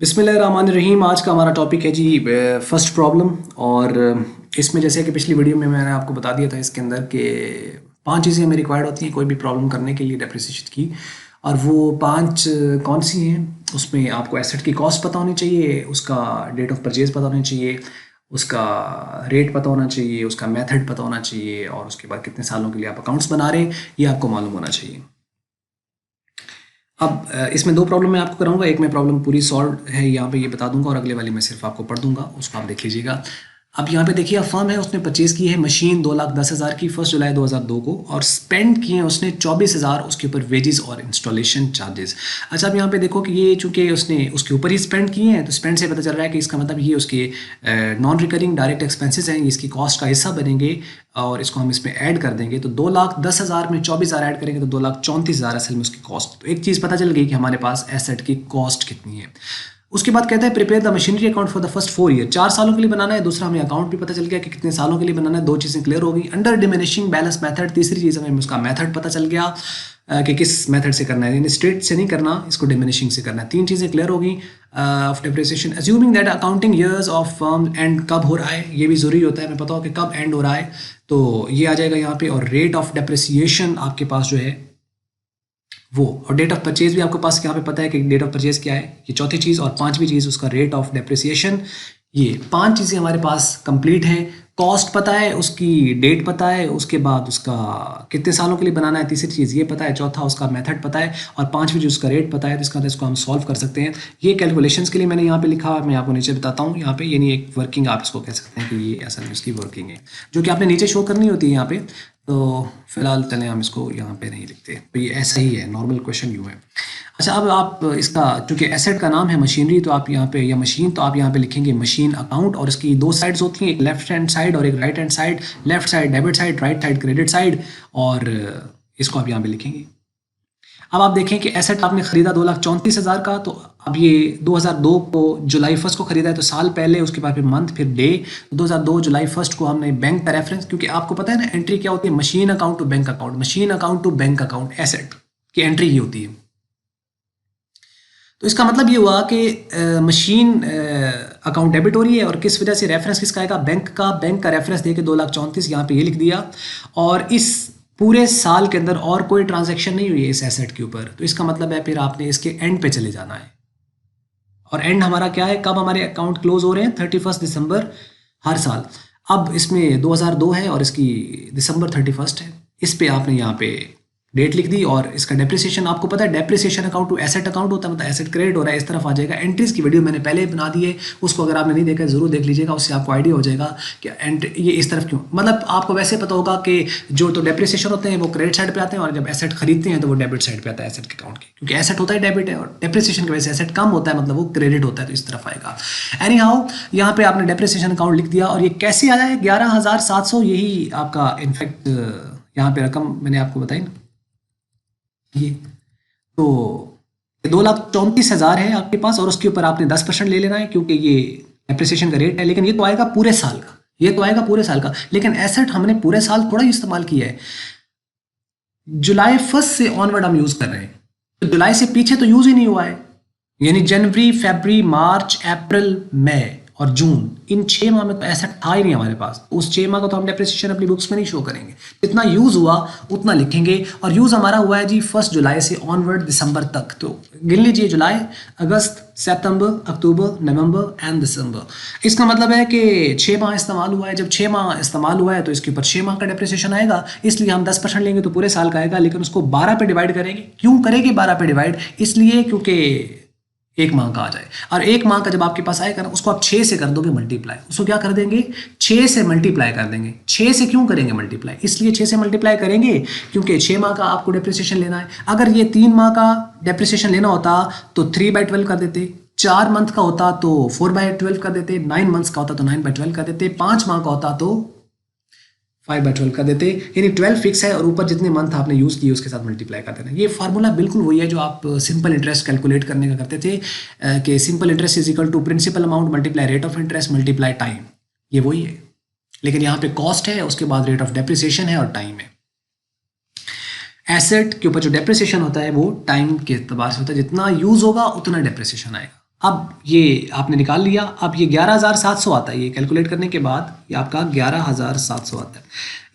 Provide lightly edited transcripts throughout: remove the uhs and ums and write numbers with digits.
बिस्मिल्लाहिर्रहमानिर्रहीम। आज का हमारा टॉपिक है जी फर्स्ट प्रॉब्लम। और इसमें जैसे कि पिछली वीडियो में मैंने आपको बता दिया था इसके अंदर कि 5 चीज़ें हमें रिक्वायर्ड होती हैं कोई भी प्रॉब्लम करने के लिए डेप्रिसिएशन की। और वो 5 कौन सी हैं? उसमें आपको एसेट की कॉस्ट पता होनी चाहिए, उसका डेट ऑफ परचेज पता होनी चाहिए, उसका रेट पता होना चाहिए, उसका मेथड पता होना चाहिए, और उसके बाद कितने सालों के लिए आप अकाउंट्स बना रहे हैं ये आपको मालूम होना चाहिए। अब इसमें 2 प्रॉब्लम मैं आपको कराऊंगा। एक मैं प्रॉब्लम पूरी सॉल्व है यहाँ पे ये बता दूंगा, और अगले वाली मैं सिर्फ आपको पढ़ दूंगा, उसको आप देख लीजिएगा। अब यहाँ पे देखिए, फर्म है उसने परचेज़ की है मशीन 2,10,000 की 1 जुलाई 2002 को, और स्पेंड किए हैं उसने 24,000 उसके ऊपर वेजेस और इंस्टॉलेशन चार्जेस। अच्छा, अब यहाँ पे देखो कि ये चूंकि उसने उसके ऊपर ही स्पेंड किए हैं, तो स्पेंड से पता चल रहा है कि इसका मतलब ये उसके नॉन रिकरिंग डायरेक्ट एक्सपेंसेस हैं, ये इसकी कॉस्ट का हिस्सा बनेंगे, और इसको हम इसमें ऐड कर देंगे। तो 2,10,000 में 24,000 ऐड करेंगे तो 2,34,000 असल में उसकी कॉस्ट। तो एक चीज़ पता चल गई कि हमारे पास एसेट की कॉस्ट कितनी है। उसके बाद कहता है prepare the machinery account for the first 4 year, 4 सालों के लिए बनाना है। दूसरा हमें अकाउंट भी पता चल गया कि कितने सालों के लिए बनाना है। 2 चीज़ें क्लियर हो गई। अंडर डिमिनिशिंग बैलेंस मेथड, तीसरी चीज़ हमें उसका मेथड पता चल गया कि किस मेथड से करना है, यानी स्ट्रेट से नहीं करना, इसको डिमिनिशिंग से करना है। 3 चीज़ें क्लियर हो गई of depreciation. Assuming that accounting years of firm and कब हो रहा है, ये भी ज़रूरी होता है, हमें पता हो कि कब एंड हो रहा है, तो ये आ जाएगा यहाँ पे। और रेट ऑफ डेप्रिसिएशन आपके पास जो है वो, और डेट ऑफ परचेज भी आपके पास यहाँ पे पता है कि डेट ऑफ परचेज क्या है, ये चौथी चीज़। और 5वीं चीज़ उसका रेट ऑफ डेप्रिसिएशन। ये 5 चीज़ें हमारे पास कंप्लीट हैं। कॉस्ट पता है, उसकी डेट पता है, उसके बाद उसका कितने सालों के लिए बनाना है, तीसरी चीज़ ये पता है, चौथा उसका मेथड पता है, और 5वीं जो उसका रेट पता है। तो इसको हम सॉल्व कर सकते हैं। ये कैलकुलेशंस के लिए मैंने यहाँ पे लिखा, मैं आपको नीचे बताता हूँ। यहाँ पे यानी एक वर्किंग आप इसको कह सकते हैं कि ये असल में इसकी वर्किंग है, जो कि आपने नीचे शो करनी होती है यहाँ पे। तो फिलहाल चलें हम इसको यहाँ पे नहीं लिखते, तो ये ऐसा ही है, नॉर्मल क्वेश्चन यूँ है। अच्छा, अब आप इसका चूंकि एसेट का नाम है मशीनरी, तो आप यहाँ पे या मशीन, तो आप यहाँ पे लिखेंगे मशीन अकाउंट। और इसकी 2 साइड्स होती हैं, एक लेफ्ट हैंड साइड और एक right hand side. Left side debit side, right side credit side, और इसको आप यहाँ पे लिखेंगे। अब आप देखें कि एसेट आपने खरीदा 2,34,000 का, तो अब ये 2002 को जुलाई 1 को खरीदा है, तो साल पहले, उसके बाद फिर मंथ, फिर डे। 2002 जुलाई 1 को हमने बैंक का रेफरेंस, क्योंकि आपको पता है ना एंट्री क्या होती है, machine account to bank account, machine account to bank account, asset की एंट्री ही होती है। तो इसका मतलब ये हुआ कि मशीन अकाउंट डेबिट हो रही है, और किस वजह से, रेफरेंस किसका आएगा, बैंक का। बैंक का रेफरेंस देके 2,34,000 यहाँ पे ये लिख दिया। और इस पूरे साल के अंदर और कोई ट्रांजैक्शन नहीं हुई है इस एसेट के ऊपर, तो इसका मतलब है फिर आपने इसके एंड पे चले जाना है। और एंड हमारा क्या है, कब हमारे अकाउंट क्लोज हो रहे हैं, 31 दिसंबर हर साल। अब इसमें 2002 है और इसकी दिसंबर 31 है, इस पे आपने यहाँ पे डेट लिख दी। और इसका डेप्रिसिएशन आपको पता है, depreciation account to asset account होता है, मतलब एसेट क्रेडिट हो रहा है, इस तरफ आ जाएगा। एंट्रीज की वीडियो मैंने पहले बना दी है, उसको अगर आपने नहीं देखा जरूर देख लीजिएगा, उससे आपको आइडिया हो जाएगा कि ये इस तरफ क्यों। मतलब आपको वैसे पता होगा कि जो तो डेप्रिसिएशन होते हैं वो क्रेडिट साइड पे आते हैं, और जब एसेट खरीदते हैं तो वो डेबिट साइड पे आता है एसेट के अकाउंट के, क्योंकि एसेट होता है डेबिट है, और डेप्रिसिएशन की वजह से एसेट कम होता है, मतलब वो क्रेडिट होता है, तो इस तरफ आएगा। एनी हाउ, यहाँ पे आपने डेप्रिसिएशन अकाउंट लिख दिया, और ये कैसे आया है 11,700, यही आपका इनफैक्ट यहाँ पे रकम मैंने आपको बताई ना, ये तो 2,34,000 है आपके पास, और उसके ऊपर आपने 10% ले लेना है, क्योंकि ये एप्रिसिएशन का रेट है। लेकिन ये तो आएगा पूरे साल का, ये तो आएगा पूरे साल का, लेकिन एसेट हमने पूरे साल थोड़ा ही इस्तेमाल किया है। जुलाई 1 से ऑनवर्ड हम यूज कर रहे हैं, तो जुलाई से पीछे तो यूज ही नहीं हुआ है, यानी जनवरी, फरवरी, मार्च, अप्रैल, मई और जून, इन 6 माह में तो एसेट था ही नहीं हमारे पास। उस 6 माह का तो हम डेप्रिसिएशन अपनी बुक्स में नहीं शो करेंगे, जितना यूज हुआ उतना लिखेंगे। और यूज हमारा हुआ है जी 1 जुलाई से ऑनवर्ड दिसंबर तक, तो गिन लीजिए, जुलाई, अगस्त, सितंबर, अक्टूबर, नवंबर एंड दिसंबर। इसका मतलब है कि 6 माह इस्तेमाल हुआ है। जब 6 माह इस्तेमाल हुआ है तो इसके ऊपर 6 माह का डेप्रिसिएशन आएगा, इसलिए हम 10% लेंगे तो पूरे साल का आएगा, लेकिन उसको 12 पे डिवाइड करेंगे। क्यों करेंगे 12 पे डिवाइड? इसलिए क्योंकि 1 माह का आ जाए, और 1 माह का जब आपके पास आएगा ना, उसको आप 6 से कर दोगे मल्टीप्लाई। उसको क्या कर देंगे, 6 से मल्टीप्लाई कर देंगे। 6 से क्यों करेंगे मल्टीप्लाई? इसलिए 6 से मल्टीप्लाई करेंगे क्योंकि 6 माह का आपको डेप्रिसिएशन लेना है। अगर ये 3 माह का डेप्रिसिएशन लेना होता तो 3/12 कर देते, 4 मंथ का होता तो 4/12 कर देते, 9 मंथ्स का होता तो 9/12 कर देते, 5 माह का होता तो 5/12 कर देते। यानी 12 फिक्स है, और ऊपर जितने मंथ आपने यूज़ किए उसके साथ मल्टीप्लाई कर देना। ये फार्मूला बिल्कुल वही है जो आप सिंपल इंटरेस्ट कैलकुलेट करने का करते थे, कि simple interest is equal to principal amount multiply rate of interest multiply time, ये वही है। लेकिन यहाँ पे कॉस्ट है, उसके बाद रेट ऑफ डेप्रिसिएशन है, और टाइम है। एसेट के ऊपर जो डेप्रिसिएशन होता है वो टाइम के एतबार से होता है, जितना यूज होगा उतना डेप्रिसिएशन आएगा। अब ये आपने निकाल लिया, अब ये 11,700 आता है, ये कैलकुलेट करने के बाद ये आपका 11,700 आता है।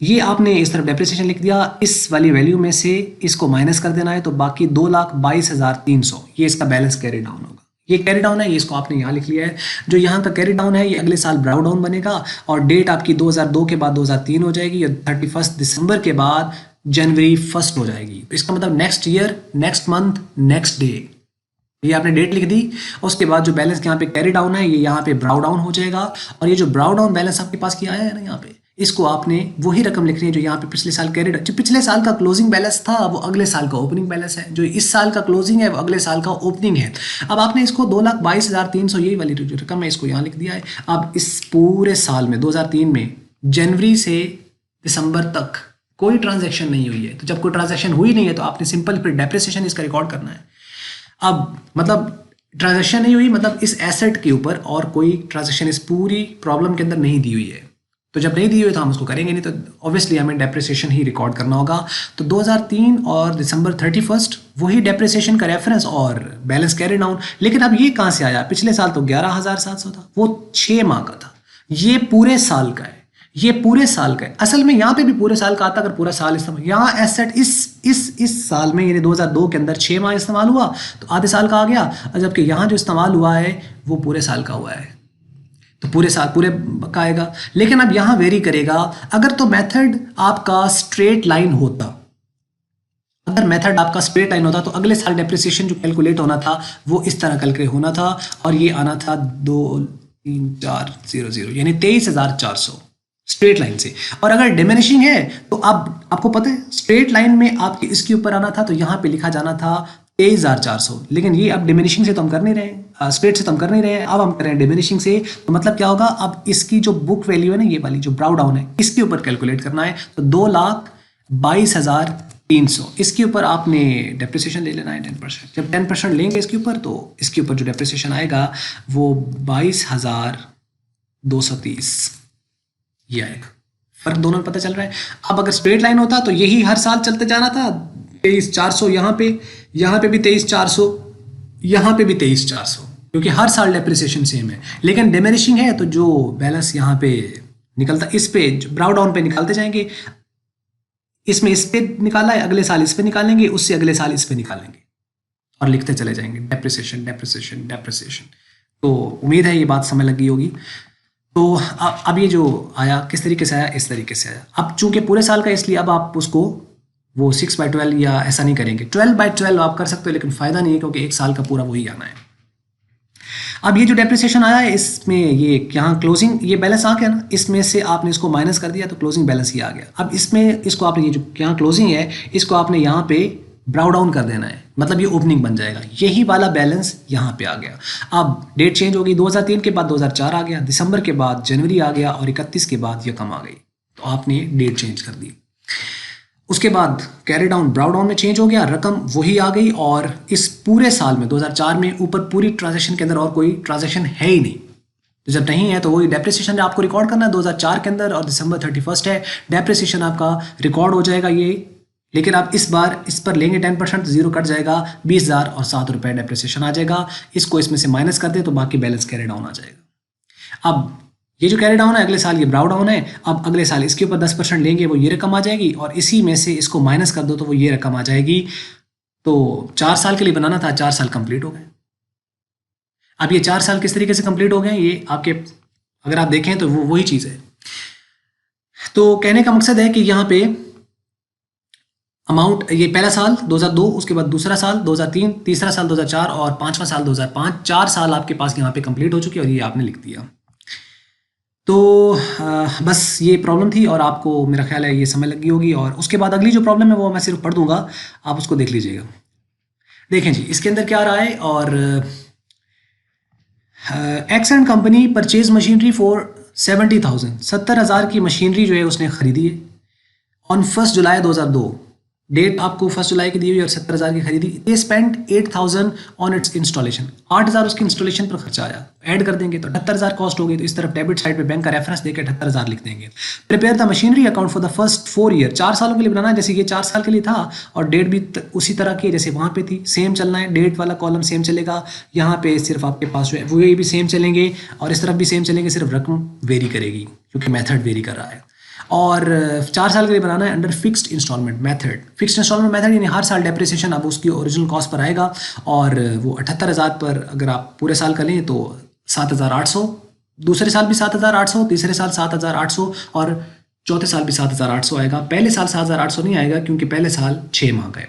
ये आपने इस तरफ डेप्रिसिएशन लिख दिया, इस वाली वैल्यू में से इसको माइनस कर देना है, तो बाकी 2,22,300 ये इसका बैलेंस कैरी डाउन होगा। ये कैरी डाउन है, ये इसको आपने यहाँ लिख लिया है। जो यहाँ का कैरी डाउन है ये अगले साल ब्राउ डाउन बनेगा और डेट आपकी 2002 के बाद 2003 हो जाएगी, या 31 दिसंबर के बाद जनवरी 1 हो जाएगी। तो इसका मतलब next year, next month, next day, ये आपने डेट लिख दी। उसके बाद जो बैलेंस यहाँ पे कैरी डाउन है ये यहाँ पे ब्राउ डाउन हो जाएगा, और ये जो ब्राउ डाउन बैलेंस आपके पास किया है ना यहाँ पे, इसको आपने वही रकम लिखनी है जो यहाँ पे पिछले साल कैरी, जो पिछले साल का क्लोजिंग बैलेंस था वो अगले साल का ओपनिंग बैलेंस है, जो इस साल का क्लोजिंग है वो अगले साल का ओपनिंग है। अब आपने इसको 2,22,300 यही वाली जो रकम है इसको यहाँ लिख दिया है। अब इस पूरे साल में 2003 में जनवरी से दिसंबर तक कोई ट्रांजेक्शन नहीं हुई है, तो जब कोई ट्रांजेक्शन हुई नहीं है तो आपने सिंपल फिर डेप्रिसिएशन इसका रिकॉर्ड करना है। अब मतलब ट्रांजेक्शन नहीं हुई, मतलब इस एसेट के ऊपर और कोई ट्रांजेक्शन इस पूरी प्रॉब्लम के अंदर नहीं दी हुई है, तो जब नहीं दी हुई तो हम उसको करेंगे नहीं, तो ऑब्वियसली हमें डेप्रिसिएशन ही रिकॉर्ड करना होगा। तो 2003 और दिसंबर 31 वही डेप्रिसिएशन का रेफरेंस और बैलेंस कैरी डाउन। लेकिन अब ये कहाँ से आया? पिछले साल तो 11,700 था, वो 6 माह का था, ये पूरे साल का है, ये पूरे साल का है। असल में यहाँ पे भी पूरे साल का आता अगर पूरा साल इस्तेमाल, यहाँ एसेट इस साल में यानी 2002 के अंदर 6 माह इस्तेमाल हुआ तो आधे साल का आ गया, और जबकि यहाँ जो इस्तेमाल हुआ है वो पूरे साल का हुआ है, तो पूरे साल पूरे का आएगा। लेकिन अब यहाँ वेरी करेगा। अगर तो मेथड आपका स्ट्रेट लाइन होता, अगर मेथड आपका स्ट्रेट लाइन होता तो अगले साल डेप्रिसिएशन जो कैलकुलेट होना था वो इस तरह कैलकुलेट होना था, और ये आना था 2,3400 यानी 23,400 स्ट्रेट लाइन से। और अगर डिमिनिशिंग है तो अब आपको पता है स्ट्रेट लाइन में आपके इसके ऊपर आना था तो यहाँ पे लिखा जाना था 23,400, लेकिन ये अब डिमिनिशिंग से तो हम कर नहीं रहे, स्ट्रेट से तो हम कर नहीं रहे हैं, अब हम कर रहे हैं डिमिनिशिंग से। तो मतलब क्या होगा, अब इसकी जो बुक वैल्यू है ना, ये वाली जो ब्राउ डाउन है, इसके ऊपर कैलकुलेट करना है। तो 2,22,300 इसके ऊपर आपने डेप्रिसिएशन ले लेना है 10%। जब 10% लेंगे इसके ऊपर तो इसके ऊपर जो डेप्रिसिएशन आएगा वो 22,230 ये आएगा। फर्क दोनों में पता चल रहा है। अब अगर स्ट्रेट लाइन होता तो यही हर साल चलते जाना था, 23,400 यहाँ पे भी 23,400, यहाँ पे भी 23,400, क्योंकि हर साल डेप्रिसिएशन सेम है। लेकिन डिमिनिशिंग है तो जो बैलेंस यहाँ पे निकलता, इस पे ब्राउ डाउन पे निकालते जाएंगे, इसमें इस पे निकाला है, अगले साल इस पे निकालेंगे, उससे अगले साल इस पे निकालेंगे और लिखते चले जाएंगे डेप्रिसिएशन डेप्रिसिएशन डेप्रिसिएशन। तो उम्मीद है ये बात समझ लगी होगी। तो अब ये जो आया किस तरीके से आया, इस तरीके से आया। अब चूंकि पूरे साल का इसलिए अब आप उसको वो 6/12 या ऐसा नहीं करेंगे, 12/12 आप कर सकते हो, लेकिन फ़ायदा नहीं है क्योंकि एक साल का पूरा वही आना है। अब ये जो डेप्रिसिएशन आया है इसमें ये यहाँ क्लोजिंग ये बैलेंस आ गया ना, इसमें से आपने इसको माइनस कर दिया तो क्लोजिंग बैलेंस ही आ गया। अब इसमें इसको आपने ये जो यहाँ क्लोजिंग है इसको आपने यहाँ पे ब्राउ डाउन कर देना है, मतलब ये ओपनिंग बन जाएगा। यही वाला बैलेंस यहाँ पे आ गया। अब डेट चेंज हो गई, 2003 के बाद 2004 आ गया, दिसंबर के बाद जनवरी आ गया, और 31 के बाद ये कम आ गई, तो आपने डेट चेंज कर दी। उसके बाद कैरी डाउन ब्राउ डाउन में चेंज हो गया, रकम वही आ गई, और इस पूरे साल में 2004 में ऊपर पूरी ट्रांजेक्शन के अंदर और कोई ट्रांजेक्शन है ही नहीं। तो जब नहीं है तो वही डेप्रिसिएशन आपको रिकॉर्ड करना है 2004 के अंदर, और दिसंबर 31 है, डेप्रिसिएशन आपका रिकॉर्ड हो जाएगा ये। लेकिन आप इस बार इस पर लेंगे 10%, जीरो कट जाएगा, 20,007 रुपये डेप्रिसिएशन आ जाएगा। इसको इसमें से माइनस कर दे तो बाकी बैलेंस कैरी डाउन आ जाएगा। अब ये जो कैरी डाउन है अगले साल ये ब्राउ डाउन है, अब अगले साल इसके ऊपर 10% लेंगे वो ये रकम आ जाएगी, और इसी में से इसको माइनस कर दो तो वो ये रकम आ जाएगी। तो 4 साल के लिए बनाना था, 4 साल कंप्लीट हो गए। अब ये 4 साल किस तरीके से कंप्लीट हो गए, ये आपके अगर आप देखें तो वो वही चीज़ है। तो कहने का मकसद है कि यहाँ पे अमाउंट, ये पहला साल 2002, उसके बाद दूसरा साल 2003, तीसरा साल 2004 और पांचवा साल 2005, 4 साल आपके पास यहाँ पे कंप्लीट हो चुके और ये आपने लिख दिया। तो बस ये प्रॉब्लम थी और आपको मेरा ख्याल है ये समझ लगी होगी। और उसके बाद अगली जो प्रॉब्लम है वो मैं सिर्फ पढ़ दूंगा, आप उसको देख लीजिएगा। देखें जी इसके अंदर क्या आ रहा है, और x and company purchase machinery for 70,000 70,000 की मशीनरी जो है उसने खरीदी है ऑन 1 जुलाई 2002। डेट आपको 1 जुलाई की दी हुई और 70,000 की खरीदी। They spend 8,000 on it's installation, 8,000 उसकी इंस्टॉलेशन पर खर्चा आया। ऐड कर देंगे तो 78,000 कॉस्ट हो गई। तो इस तरफ डेबिट साइड पे बैंक का रेफरेंस देकर 78,000 लिख देंगे। Prepare the machinery account for the first 4 year, 4 सालों के लिए बनाना है। जैसे ये 4 साल के लिए था और डेट भी उसी तरह की है जैसे वहाँ पे थी, सेम चलना है। डेट वाला कॉलम सेम चलेगा, यहाँ पे सिर्फ आपके पास जो है वो ये भी सेम चलेंगे और इस तरफ भी सेम चलेंगे, सिर्फ रकम वेरी करेगी क्योंकि मेथड वेरी कर रहा है। और 4 साल के लिए बनाना है under fixed instalment method. Fixed instalment method यानी हर साल डेप्रिसिएशन अब उसकी ओरिजिनल कॉस्ट पर आएगा और वो 78,000 पर अगर आप पूरे साल का लें तो 7,800, दूसरे साल भी 7,800, तीसरे साल 7,800 और चौथे साल भी 7,800 आएगा। पहले साल 7,800 नहीं आएगा क्योंकि पहले साल 6 माह गए।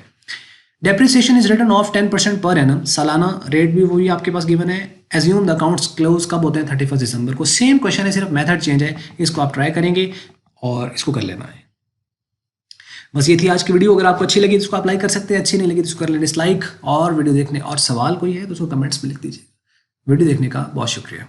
Depreciation is return of 10% per annum, सालाना रेट भी वही आपके पास गिवन है। एज्यूम द अकाउंट्स क्लोज कब होते हैं? 31 दिसंबर को। सेम क्वेश्चन है, सिर्फ मेथड चेंज है। इसको आप ट्राई करेंगे और इसको कर लेना है। बस ये थी आज की वीडियो। अगर आपको अच्छी लगी तो इसको आप लाइक कर सकते हैं, अच्छी नहीं लगी तो इसको कर लें डिसलाइक। और वीडियो देखने और सवाल कोई है तो उसको कमेंट्स में लिख दीजिए। वीडियो देखने का बहुत शुक्रिया।